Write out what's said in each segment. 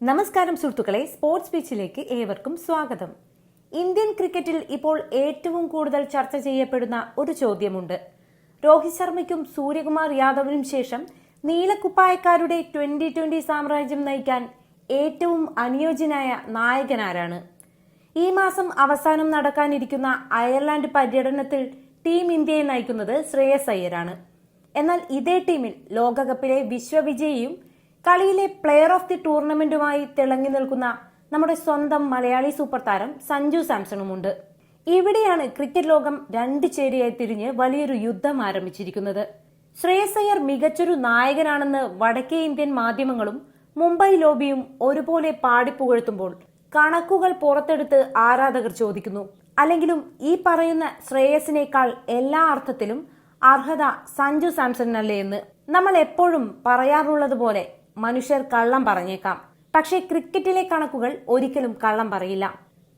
നമസ്കാരം സുഹൃത്തുക്കളെ, സ്പോർട്സ് പിച്ചിലേക്ക് ഏവർക്കും സ്വാഗതം. ഇന്ത്യൻ ക്രിക്കറ്റിൽ ഇപ്പോൾ ഏറ്റവും കൂടുതൽ ചർച്ച ചെയ്യപ്പെടുന്ന ഒരു ചോദ്യമുണ്ട്. രോഹിത് ശർമ്മയ്ക്കും സൂര്യകുമാർ യാദവിനും ശേഷം നീലക്കുപ്പായക്കാരുടെ 2020 സാമ്രാജ്യം നയിക്കാൻ ഏറ്റവും അനുയോജ്യനായ നായകനാരാണ്? ഈ മാസം അവസാനം നടക്കാനിരിക്കുന്ന അയർലാൻഡ് പര്യടനത്തിൽ ടീം ഇന്ത്യയെ നയിക്കുന്നത് ശ്രേയസ് അയ്യരാണ്. എന്നാൽ ഇതേ ടീമിൽ ലോകകപ്പിലെ വിശ്വവിജയിയും കളിയിലെ പ്ലെയർ ഓഫ് ദി ടൂർണമെന്റുമായി തിളങ്ങി നിൽക്കുന്ന നമ്മുടെ സ്വന്തം മലയാളി സൂപ്പർ താരം സഞ്ജു സാംസണുമുണ്ട്. ഇവിടെയാണ് ക്രിക്കറ്റ് ലോകം രണ്ട് ചേരിയായി തിരിഞ്ഞ് വലിയൊരു യുദ്ധം ആരംഭിച്ചിരിക്കുന്നത്. ശ്രേയസ് അയ്യർ മികച്ചൊരു നായകനാണെന്ന് വടക്കേ ഇന്ത്യൻ മാധ്യമങ്ങളും മുംബൈ ലോബിയും ഒരുപോലെ പാടിപ്പുകഴ്ത്തുമ്പോൾ കണക്കുകൾ പുറത്തെടുത്ത് ആരാധകർ ചോദിക്കുന്നു, അല്ലെങ്കിലും ഈ പറയുന്ന ശ്രേയസിനേക്കാൾ എല്ലാ അർത്ഥത്തിലും അർഹത സഞ്ജു സാംസണിനല്ലേ എന്ന്. നമ്മൾ എപ്പോഴും പറയാറുള്ളത് പോലെ മനുഷ്യർ കള്ളം പറഞ്ഞേക്കാം, പക്ഷേ ക്രിക്കറ്റിലെ കണക്കുകൾ ഒരിക്കലും കള്ളം പറയില്ല.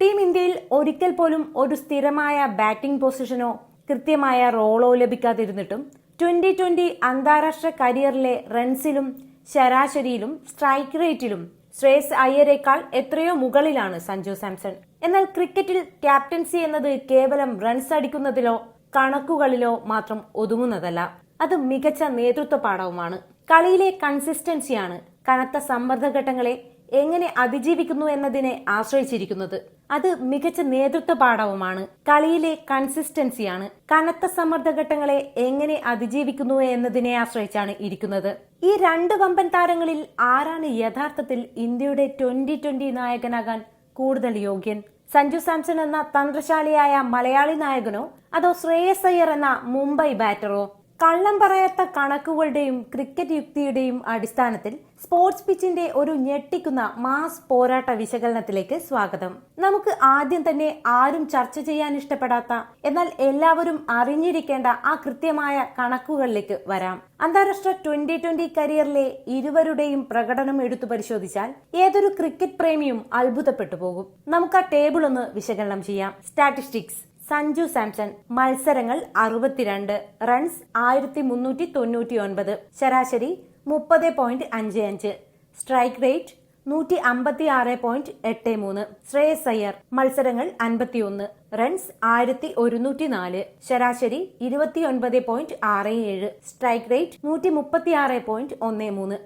ടീം ഇന്ത്യയിൽ ഒരിക്കൽ പോലും ഒരു സ്ഥിരമായ ബാറ്റിംഗ് പൊസിഷനോ കൃത്യമായ റോളോ ലഭിക്കാതിരുന്നിട്ടും 2020 അന്താരാഷ്ട്ര കരിയറിലെ റൺസിലും ശരാശരിയിലും സ്ട്രൈക്ക് റേറ്റിലും ശ്രേയസ് അയ്യരേക്കാൾ എത്രയോ മുകളിലാണ് സഞ്ജു സാംസൺ. എന്നാൽ ക്രിക്കറ്റിൽ ക്യാപ്റ്റൻസി എന്നത് കേവലം റൺസ് അടിക്കുന്നതിലോ കണക്കുകളിലോ മാത്രം ഒതുങ്ങുന്നതല്ല. അത് മികച്ച നേതൃത്വ പാഠവുമാണ്. കളിയിലെ കൺസിസ്റ്റൻസിയാണ് കനത്ത സമ്മർദ്ദഘട്ടങ്ങളെ എങ്ങനെ അതിജീവിക്കുന്നു എന്നതിനെ ആശ്രയിച്ചിരിക്കുന്നത്. അത് മികച്ച നേതൃത്വ പാഠവുമാണ്. കളിയിലെ കൺസിസ്റ്റൻസിയാണ് കനത്ത സമ്മർദ്ദഘട്ടങ്ങളെ എങ്ങനെ അതിജീവിക്കുന്നു എന്നതിനെ ആശ്രയിച്ചാണ് ഇരിക്കുന്നത്. ഈ രണ്ട് വമ്പൻ താരങ്ങളിൽ ആരാണ് യഥാർത്ഥത്തിൽ ഇന്ത്യയുടെ 2020 നായകനാകാൻ കൂടുതൽ യോഗ്യൻ? സഞ്ജു സാംസൺ എന്ന തന്ത്രശാലിയായ മലയാളി നായകനോ അതോ ശ്രേയസ് അയ്യർ എന്ന മുംബൈ ബാറ്ററോ? കള്ളം പറയാത്ത കണക്കുകളുടെയും ക്രിക്കറ്റ് യുക്തിയുടെയും അടിസ്ഥാനത്തിൽ സ്പോർട്സ് പിച്ചിന്റെ ഒരു ഞെട്ടിക്കുന്ന മാസ് പോരാട്ട വിശകലനത്തിലേക്ക് സ്വാഗതം. നമുക്ക് ആദ്യം തന്നെ ആരും ചർച്ച ചെയ്യാൻ ഇഷ്ടപ്പെടാത്ത എന്നാൽ എല്ലാവരും അറിഞ്ഞിരിക്കേണ്ട ആ കൃത്യമായ കണക്കുകളിലേക്ക് വരാം. അന്താരാഷ്ട്ര 2020 കരിയറിലെ ഇരുവരുടെയും പ്രകടനം എടുത്തു പരിശോധിച്ചാൽ ഏതൊരു ക്രിക്കറ്റ് പ്രേമിയും അത്ഭുതപ്പെട്ടു പോകും. നമുക്ക് ആ ടേബിൾ ഒന്ന് വിശകലനം ചെയ്യാം. സ്റ്റാറ്റിസ്റ്റിക്സ്: സഞ്ജു സാംസൺ മത്സരങ്ങൾ 62, റൺസ് 1399, ശരാശരി 30.55, സ്ട്രൈക്ക് റേറ്റ് 156.83. ശ്രേയസ് അയ്യർ മത്സരങ്ങൾ 51, റൺസ് 1104, ശരാശരി 29.67, സ്ട്രൈക്ക് റേറ്റ് 136.13.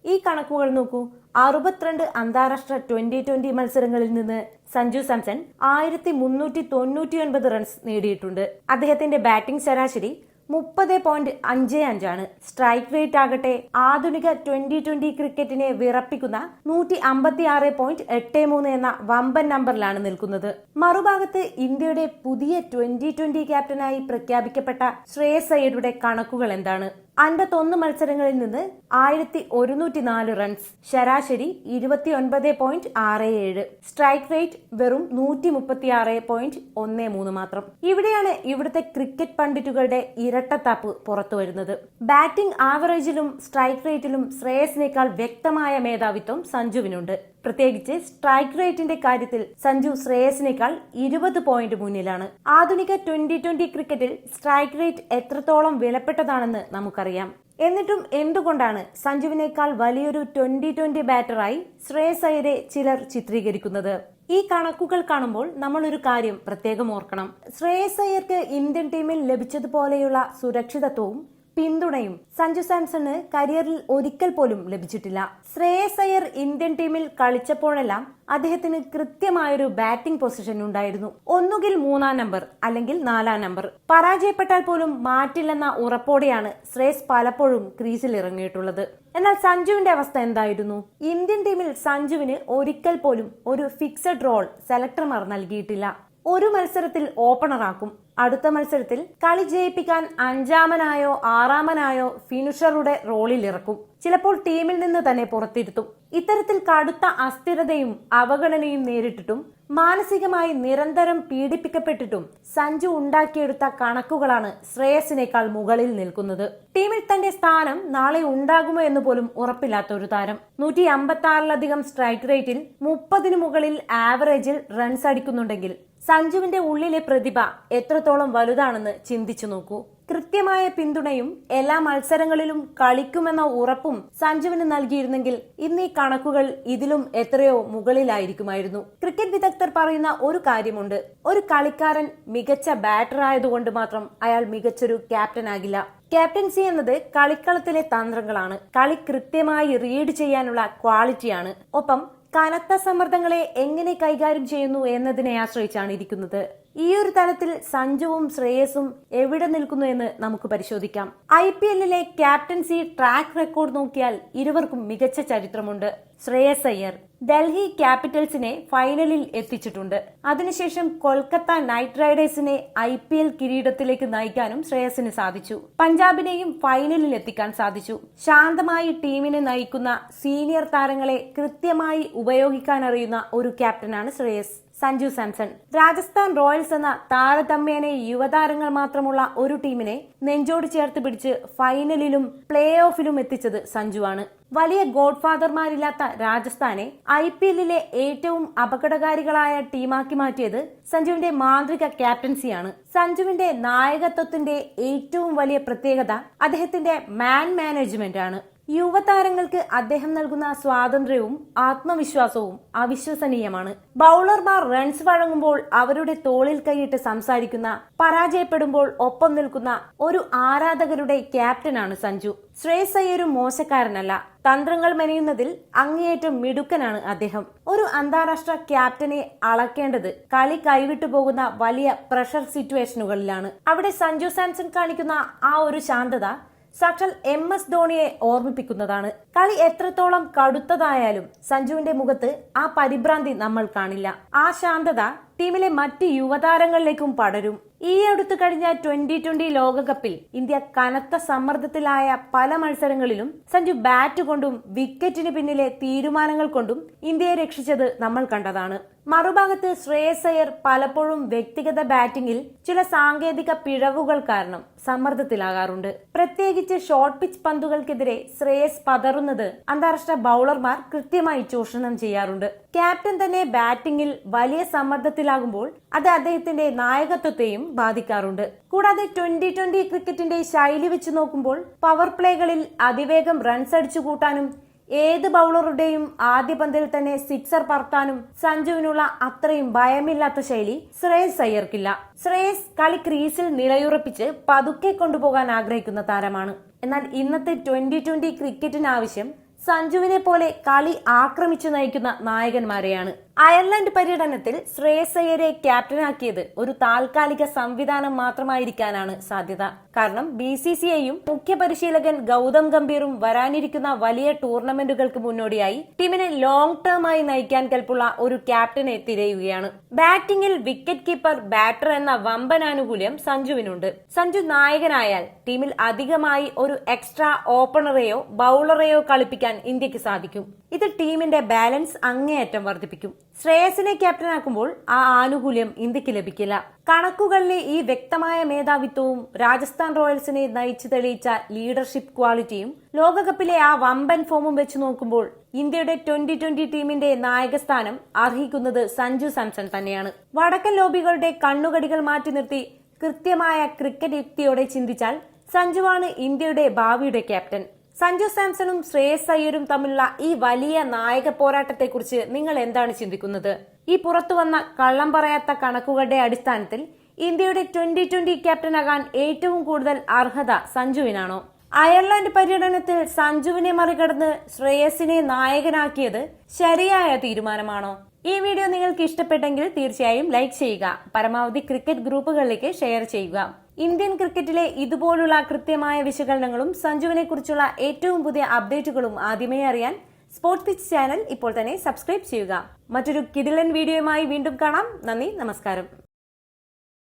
ഈ കണക്കുകൾ നോക്കൂ. 62 അന്താരാഷ്ട്ര 2020 മത്സരങ്ങളിൽ നിന്ന് സഞ്ജു സാംസൺ 1399 റൺസ് നേടിയിട്ടുണ്ട്. അദ്ദേഹത്തിന്റെ ബാറ്റിംഗ് ശരാശരി 30.55 ആണ്. സ്ട്രൈക്ക് റേറ്റ് ആകട്ടെ ആധുനിക 2020 ക്രിക്കറ്റിനെ വിറപ്പിക്കുന്ന 156.83 എന്ന വമ്പൻ നമ്പറിലാണ് നിൽക്കുന്നത്. മറുഭാഗത്ത് ഇന്ത്യയുടെ പുതിയ 2020 ക്യാപ്റ്റനായി പ്രഖ്യാപിക്കപ്പെട്ട ശ്രേയസ് അയ്യരുടെ കണക്കുകൾ എന്താണ്? 51 മത്സരങ്ങളിൽ നിന്ന് 1104 റൺസ്, ശരാശരി 29.67, സ്ട്രൈക്ക് റേറ്റ് വെറും 136.13 മാത്രം. ഇവിടെയാണ് ഇവിടുത്തെ ക്രിക്കറ്റ് പണ്ഡിറ്റുകളുടെ ഇരട്ടത്താപ്പ് പുറത്തു വരുന്നത്. ബാറ്റിംഗ് ആവറേജിലും സ്ട്രൈക്ക് റേറ്റിലും ശ്രേയസിനേക്കാൾ വ്യക്തമായ മേധാവിത്വം സഞ്ജുവിനുണ്ട്. പ്രത്യേകിച്ച് സ്ട്രൈക്ക് റേറ്റിന്റെ കാര്യത്തിൽ സഞ്ജു ശ്രേയസിനേക്കാൾ 20 പോയിന്റ് മുന്നിലാണ്. ആധുനിക 2020 ക്രിക്കറ്റിൽ സ്ട്രൈക്ക് റേറ്റ് എത്രത്തോളം വിലപ്പെട്ടതാണെന്ന് നമുക്കറിയാം. എന്നിട്ടും എന്തുകൊണ്ടാണ് സഞ്ജുവിനേക്കാൾ വലിയൊരു 2020 ബാറ്ററായി ശ്രേയസ് അയ്യരെ ചിലർ ചിത്രീകരിക്കുന്നത്? ഈ കണക്കുകൾ കാണുമ്പോൾ നമ്മൾ ഒരു കാര്യം പ്രത്യേകം ഓർക്കണം. ശ്രേയസ് അയ്യർക്ക് ഇന്ത്യൻ ടീമിൽ ലഭിച്ചതുപോലെയുള്ള സുരക്ഷിതത്വവും പിന്തുണയും സഞ്ജു സാംസണ് കരിയറിൽ ഒരിക്കൽ പോലും ലഭിച്ചിട്ടില്ല. ശ്രേയസ് അയ്യർ ഇന്ത്യൻ ടീമിൽ കളിച്ചപ്പോഴെല്ലാം അദ്ദേഹത്തിന് കൃത്യമായൊരു ബാറ്റിംഗ് പൊസിഷൻ ഉണ്ടായിരുന്നു. ഒന്നുകിൽ 3-ാം നമ്പർ അല്ലെങ്കിൽ 4-ാം നമ്പർ. പരാജയപ്പെട്ടാൽ പോലും മാറ്റില്ലെന്ന ഉറപ്പോടെയാണ് ശ്രേയസ് പലപ്പോഴും ക്രീസിൽ ഇറങ്ങിയിട്ടുള്ളത്. എന്നാൽ സഞ്ജുവിന്റെ അവസ്ഥ എന്തായിരുന്നു? ഇന്ത്യൻ ടീമിൽ സഞ്ജുവിന് ഒരിക്കൽ പോലും ഒരു ഫിക്സഡ് റോൾ സെലക്ടർമാർ നൽകിയിട്ടില്ല. ഒരു മത്സരത്തിൽ ഓപ്പണറാക്കും, അടുത്ത മത്സരത്തിൽ കളി ജയിപ്പിക്കാൻ 5-ാമനായോ 6-ാമനായോ ഫിനിഷറുടെ റോളിൽ ഇറക്കും. ചിലപ്പോൾ ടീമിൽ നിന്ന് തന്നെ പുറത്തിരുത്തും. ഇത്തരത്തിൽ കടുത്ത അസ്ഥിരതയും അവഗണനയും നേരിട്ടിട്ടും മാനസികമായി നിരന്തരം പീഡിപ്പിക്കപ്പെട്ടിട്ടും സഞ്ജു ഉണ്ടാക്കിയെടുത്ത കണക്കുകളാണ് ശ്രേയസിനേക്കാൾ മുകളിൽ നിൽക്കുന്നത്. ടീമിൽ തന്റെ സ്ഥാനം നാളെ ഉണ്ടാകുമോ എന്ന് പോലും ഉറപ്പില്ലാത്ത ഒരു താരം. 156-ലധികം സ്ട്രൈക്ക് റേറ്റിൽ 30-ന് മുകളിൽ ആവറേജിൽ റൺസ് അടിക്കുന്നുണ്ടെങ്കിൽ സഞ്ജുവിന്റെ ഉള്ളിലെ പ്രതിഭ എത്രത്തോളം വലുതാണെന്ന് ചിന്തിച്ചു നോക്കൂ. കൃത്യമായ പിന്തുണയും എല്ലാ മത്സരങ്ങളിലും കളിക്കുമെന്ന ഉറപ്പും സഞ്ജുവിന് നൽകിയിരുന്നെങ്കിൽ ഇന്ന് ഈ കണക്കുകൾ ഇതിലും എത്രയോ മുകളിലായിരിക്കുമായിരുന്നു. ക്രിക്കറ്റ് വിദഗ്ധർ പറയുന്ന ഒരു കാര്യമുണ്ട്: ഒരു കളിക്കാരൻ മികച്ച ബാറ്റർ ആയതുകൊണ്ട് മാത്രം അയാൾ മികച്ചൊരു ക്യാപ്റ്റൻ ആകില്ല. ക്യാപ്റ്റൻസി എന്നത് കളിക്കളത്തിലെ തന്ത്രങ്ങളാണ്, കളി കൃത്യമായി റീഡ് ചെയ്യാനുള്ള ക്വാളിറ്റിയാണ്. ഒപ്പം കനത്ത സമ്മർദ്ദങ്ങളെ എങ്ങനെ കൈകാര്യം ചെയ്യുന്നു എന്നതിനെ ആശ്രയിച്ചാണ് ഇരിക്കുന്നത്. ഈ ഒരു തലത്തിൽ സഞ്ജുവും ശ്രേയസും എവിടെ നിൽക്കുന്നു എന്ന് നമുക്ക് പരിശോധിക്കാം. IPL-ലെ ക്യാപ്റ്റൻസി ട്രാക്ക് റെക്കോർഡ് നോക്കിയാൽ ഇരുവർക്കും മികച്ച ചരിത്രമുണ്ട്. ശ്രേയസ് അയ്യർ ഡൽഹി ക്യാപിറ്റൽസിനെ ഫൈനലിൽ എത്തിച്ചിട്ടുണ്ട്. അതിനുശേഷം കൊൽക്കത്ത നൈറ്റ് റൈഡേഴ്സിനെ IPL കിരീടത്തിലേക്ക് നയിക്കാനും ശ്രേയസിന് സാധിച്ചു. പഞ്ചാബിനെയും ഫൈനലിൽ എത്തിക്കാൻ സാധിച്ചു. ശാന്തമായി ടീമിനെ നയിക്കുന്ന സീനിയർ താരങ്ങളെ കൃത്യമായി ഉപയോഗിക്കാൻ അറിയുന്ന ഒരു ക്യാപ്റ്റനാണ് ശ്രേയസ്. സഞ്ജു സാംസൺ രാജസ്ഥാൻ റോയൽസ് എന്ന താരതമ്യേന യുവതാരങ്ങൾ മാത്രമുള്ള ഒരു ടീമിനെ നെഞ്ചോട് ചേർത്ത് പിടിച്ച് ഫൈനലിലും പ്ലേ ഓഫിലും എത്തിച്ചത് സഞ്ജുവാണ്. വലിയ ഗോഡ്ഫാദർമാരില്ലാത്ത രാജസ്ഥാനെ IPL-ലെ ഏറ്റവും അപകടകാരികളായ ടീമാക്കി മാറ്റിയത് സഞ്ജുവിന്റെ മാന്ത്രിക ക്യാപ്റ്റൻസിയാണ്. സഞ്ജുവിന്റെ നായകത്വത്തിന്റെ ഏറ്റവും വലിയ പ്രത്യേകത അദ്ദേഹത്തിന്റെ മാൻ മാനേജ്മെന്റ് ആണ്. യുവതാരങ്ങൾക്ക് അദ്ദേഹം നൽകുന്ന സ്വാതന്ത്ര്യവും ആത്മവിശ്വാസവും അവിശ്വസനീയമാണ്. ബൌളർമാർ റൺസ് വഴങ്ങുമ്പോൾ അവരുടെ തോളിൽ കൈയിട്ട് സംസാരിക്കുന്ന, പരാജയപ്പെടുമ്പോൾ ഒപ്പം നിൽക്കുന്ന ഒരു ആരാധകരുടെ ക്യാപ്റ്റനാണ് സഞ്ജു. ശ്രേയസ് അയ്യരും മോശക്കാരനല്ല. തന്ത്രങ്ങൾ മെനയുന്നതിൽ അങ്ങേയറ്റം മിടുക്കനാണ് അദ്ദേഹം. ഒരു അന്താരാഷ്ട്ര ക്യാപ്റ്റനെ അളക്കേണ്ടത് കളി കൈവിട്ടു പോകുന്ന വലിയ പ്രഷർ സിറ്റുവേഷനുകളിലാണ്. അവിടെ സഞ്ജു സാംസൺ കാണിക്കുന്ന ആ ഒരു ശാന്തത സാക്ഷാൽ MS ധോണിയെ ഓർമ്മിപ്പിക്കുന്നതാണ്. കളി എത്രത്തോളം കടുത്തതായാലും സഞ്ജുവിന്റെ മുഖത്ത് ആ പരിഭ്രാന്തി നമ്മൾ കാണില്ല. ആ ശാന്തത ടീമിലെ മറ്റ് യുവതാരങ്ങളിലേക്കും പടരും. ഈ അടുത്തു കഴിഞ്ഞ 2020 ലോകകപ്പിൽ ഇന്ത്യ കനത്ത സമ്മർദ്ദത്തിലായ പല മത്സരങ്ങളിലും സഞ്ജു ബാറ്റ് കൊണ്ടും വിക്കറ്റിന് പിന്നിലെ തീരുമാനങ്ങൾ കൊണ്ടും ഇന്ത്യയെ രക്ഷിച്ചത് നമ്മൾ കണ്ടതാണ്. മറുഭാഗത്ത് ശ്രേയസ് അയ്യർ പലപ്പോഴും വ്യക്തിഗത ബാറ്റിംഗിൽ ചില സാങ്കേതിക പിഴവുകൾ കാരണം സമ്മർദ്ദത്തിലാകാറുണ്ട്. പ്രത്യേകിച്ച് ഷോർട്ട് പിച്ച് പന്തുകൾക്കെതിരെ ശ്രേയസ് പതറുന്നത് അന്താരാഷ്ട്ര ബൌളർമാർ കൃത്യമായി ചൂഷണം ചെയ്യാറുണ്ട്. ക്യാപ്റ്റൻ തന്നെ ബാറ്റിംഗിൽ വലിയ സമ്മർദ്ദത്തിലാകുമ്പോൾ അത് അദ്ദേഹത്തിന്റെ നായകത്വത്തെയും ബാധിക്കാറുണ്ട്. കൂടാതെ 2020 ക്രിക്കറ്റിന്റെ ശൈലി വെച്ച് നോക്കുമ്പോൾ പവർ പ്ലേകളിൽ അതിവേഗം റൺസ് അടിച്ചു കൂട്ടാനും ഏത് ബൌളറുടെയും ആദ്യ പന്തിൽ തന്നെ സിക്സർ പറത്താനും സഞ്ജുവിനുള്ള അത്രയും ഭയമില്ലാത്ത ശൈലി ശ്രേയസ് അയ്യർക്കില്ല. ശ്രേയസ് കളി ക്രീസിൽ നിലയുറപ്പിച്ച് പതുക്കെ കൊണ്ടുപോകാൻ ആഗ്രഹിക്കുന്ന താരമാണ്. എന്നാൽ ഇന്നത്തെ 2020 ക്രിക്കറ്റിന് ആവശ്യം സഞ്ജുവിനെ പോലെ കളി ആക്രമിച്ചു നയിക്കുന്ന നായകന്മാരെയാണ്. അയർലൻഡ് പര്യടനത്തിൽ ശ്രേയസ് അയ്യരെ ക്യാപ്റ്റനാക്കിയത് ഒരു താൽക്കാലിക സംവിധാനം മാത്രമായിരിക്കാനാണ് സാധ്യത. കാരണം BCCIയും മുഖ്യ പരിശീലകൻ ഗൗതം ഗംഭീറും വരാനിരിക്കുന്ന വലിയ ടൂർണമെന്റുകൾക്ക് മുന്നോടിയായി ടീമിനെ ലോങ് ടേം ആയി നയിക്കാൻ കെൽപ്പുള്ള ഒരു ക്യാപ്റ്റനെ തിരയുകയാണ്. ബാറ്റിംഗിൽ വിക്കറ്റ് കീപ്പർ, ബാറ്റർ എന്ന വമ്പൻ ആനുകൂല്യം സഞ്ജുവിനുണ്ട്. സഞ്ജു നായകനായാൽ ടീമിൽ അധികമായി ഒരു എക്സ്ട്രാ ഓപ്പണറെയോ ബൌളറെയോ കളിപ്പിക്കാൻ ഇന്ത്യക്ക് സാധിക്കും. ഇത് ടീമിന്റെ ബാലൻസ് അങ്ങേയറ്റം വർദ്ധിപ്പിക്കും. ശ്രേയസിനെ ക്യാപ്റ്റനാക്കുമ്പോൾ ആ ആനുകൂല്യം ഇന്ത്യക്ക് ലഭിക്കില്ല. കണക്കുകളിലെ ഈ വ്യക്തമായ മേധാവിത്വവും രാജസ്ഥാൻ റോയൽസിനെ നയിച്ചു തെളിയിച്ച ലീഡർഷിപ്പ് ക്വാളിറ്റിയും ലോകകപ്പിലെ ആ വമ്പൻ ഫോമും വെച്ച് നോക്കുമ്പോൾ ഇന്ത്യയുടെ 2020 ടീമിന്റെ നായകസ്ഥാനം അർഹിക്കുന്നത് സഞ്ജു സാംസൺ തന്നെയാണ്. വടക്കൻ ലോബികളുടെ കണ്ണുകടികൾ മാറ്റി നിർത്തി കൃത്യമായ ക്രിക്കറ്റ് യുക്തിയോടെ ചിന്തിച്ചാൽ സഞ്ജുവാണ് ഇന്ത്യയുടെ ഭാവിയുടെ ക്യാപ്റ്റൻ. സഞ്ജു സാംസണും ശ്രേയസ് അയ്യരും തമ്മിലുള്ള ഈ വലിയ നായക പോരാട്ടത്തെക്കുറിച്ച് നിങ്ങൾ എന്താണ് ചിന്തിക്കുന്നത്? ഈ പുറത്തുവന്ന കള്ളം പറയാത്ത കണക്കുകളുടെ അടിസ്ഥാനത്തിൽ ഇന്ത്യയുടെ 2020 ക്യാപ്റ്റനാകാൻ ഏറ്റവും കൂടുതൽ അർഹത സഞ്ജുവിനാണോ? അയർലൻഡ് പര്യടനത്തിൽ സഞ്ജുവിനെ മറികടന്ന് ശ്രേയസിനെ നായകനാക്കിയത് ശരിയായ തീരുമാനമാണോ? ഈ വീഡിയോ നിങ്ങൾക്ക് ഇഷ്ടപ്പെട്ടെങ്കിൽ തീർച്ചയായും ലൈക്ക് ചെയ്യുക. പരമാവധി ക്രിക്കറ്റ് ഗ്രൂപ്പുകളിലേക്ക് ഷെയർ ചെയ്യുക. ഇന്ത്യൻ ക്രിക്കറ്റിലെ ഇതുപോലുള്ള കൃത്യമായ വിശകലനങ്ങളും സഞ്ജുവിനെ കുറിച്ചുള്ള ഏറ്റവും പുതിയ അപ്ഡേറ്റുകളും ആദ്യമേ അറിയാൻ സ്പോർട്സ് പിച്ച് ചാനൽ ഇപ്പോൾ തന്നെ സബ്സ്ക്രൈബ് ചെയ്യുക. മറ്റൊരു കിടിലൻ വീഡിയോയുമായി വീണ്ടും കാണാം. നന്ദി, നമസ്കാരം.